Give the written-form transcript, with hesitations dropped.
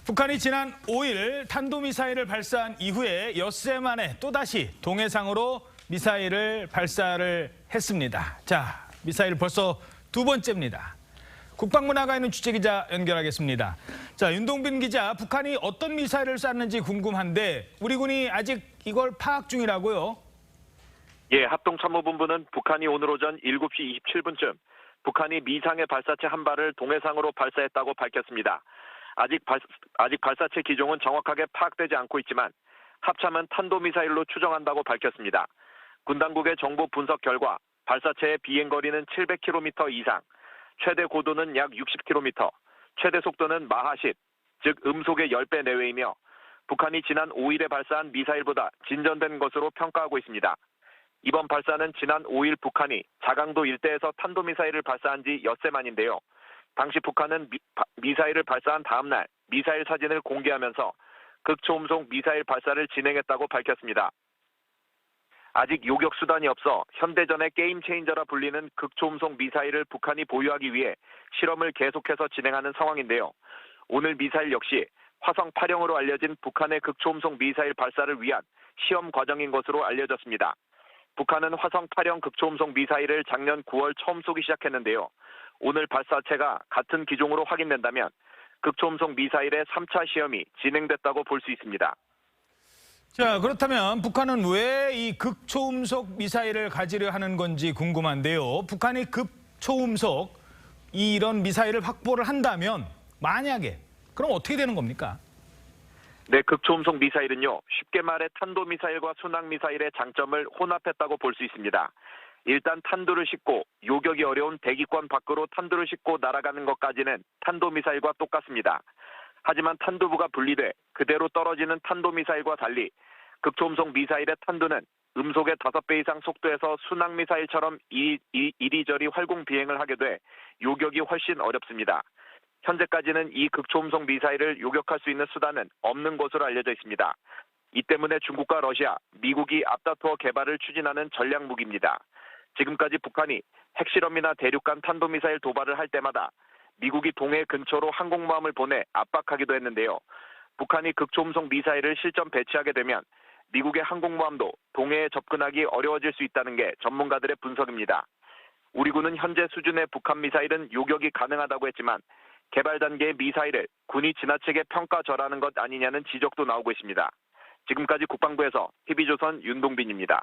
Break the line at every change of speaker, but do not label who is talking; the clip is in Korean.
북한이 지난 5일 탄도미사일을 발사한 이후에 엿새 만에 또다시 동해상으로 미사일을 발사를 했습니다. 자, 미사일 벌써 두 번째입니다. 국방부 나가 있는 취재기자 연결하겠습니다. 자, 윤동빈 기자, 북한이 어떤 미사일을 쐈는지 궁금한데 우리 군이 아직 이걸 파악 중이라고요?
예, 합동참모본부는 북한이 오늘 오전 7시 27분쯤 북한이 미상의 발사체 한 발을 동해상으로 발사했다고 밝혔습니다. 아직 발사체 기종은 정확하게 파악되지 않고 있지만 합참은 탄도미사일로 추정한다고 밝혔습니다. 군 당국의 정보 분석 결과 발사체의 비행거리는 700km 이상, 최대 고도는 약 60km, 최대 속도는 마하 10, 즉 음속의 10배 내외이며 북한이 지난 5일에 발사한 미사일보다 진전된 것으로 평가하고 있습니다. 이번 발사는 지난 5일 북한이 자강도 일대에서 탄도미사일을 발사한 지 엿새 만인데요. 당시 북한은 미사일을 발사한 다음 날 미사일 사진을 공개하면서 극초음속 미사일 발사를 진행했다고 밝혔습니다. 아직 요격 수단이 없어 현대전의 게임 체인저라 불리는 극초음속 미사일을 북한이 보유하기 위해 실험을 계속해서 진행하는 상황인데요. 오늘 미사일 역시 화성 8형으로 알려진 북한의 극초음속 미사일 발사를 위한 시험 과정인 것으로 알려졌습니다. 북한은 화성 8형 극초음속 미사일을 작년 9월 처음 쏘기 시작했는데요. 오늘 발사체가 같은 기종으로 확인된다면 극초음속 미사일의 3차 시험이 진행됐다고 볼 수 있습니다.
자, 그렇다면 북한은 왜 이 극초음속 미사일을 가지려 하는 건지 궁금한데요. 북한이 극초음속 이런 미사일을 확보를 한다면 만약에 그럼 어떻게 되는 겁니까?
네, 극초음속 미사일은요, 쉽게 말해 탄도미사일과 순항미사일의 장점을 혼합했다고 볼 수 있습니다. 일단 탄두를 싣고 요격이 어려운 대기권 밖으로 탄두를 싣고 날아가는 것까지는 탄도미사일과 똑같습니다. 하지만 탄두부가 분리돼 그대로 떨어지는 탄도미사일과 달리 극초음속 미사일의 탄두는 음속의 5배 이상 속도에서 순항미사일처럼 이리저리 활공 비행을 하게 돼 요격이 훨씬 어렵습니다. 현재까지는 이 극초음속 미사일을 요격할 수 있는 수단은 없는 것으로 알려져 있습니다. 이 때문에 중국과 러시아, 미국이 앞다투어 개발을 추진하는 전략 무기입니다. 지금까지 북한이 핵실험이나 대륙간 탄도미사일 도발을 할 때마다 미국이 동해 근처로 항공모함을 보내 압박하기도 했는데요. 북한이 극초음속 미사일을 실전 배치하게 되면 미국의 항공모함도 동해에 접근하기 어려워질 수 있다는 게 전문가들의 분석입니다. 우리 군은 현재 수준의 북한 미사일은 요격이 가능하다고 했지만 개발 단계의 미사일을 군이 지나치게 평가절하는 것 아니냐는 지적도 나오고 있습니다. 지금까지 국방부에서 TV조선 윤동빈입니다.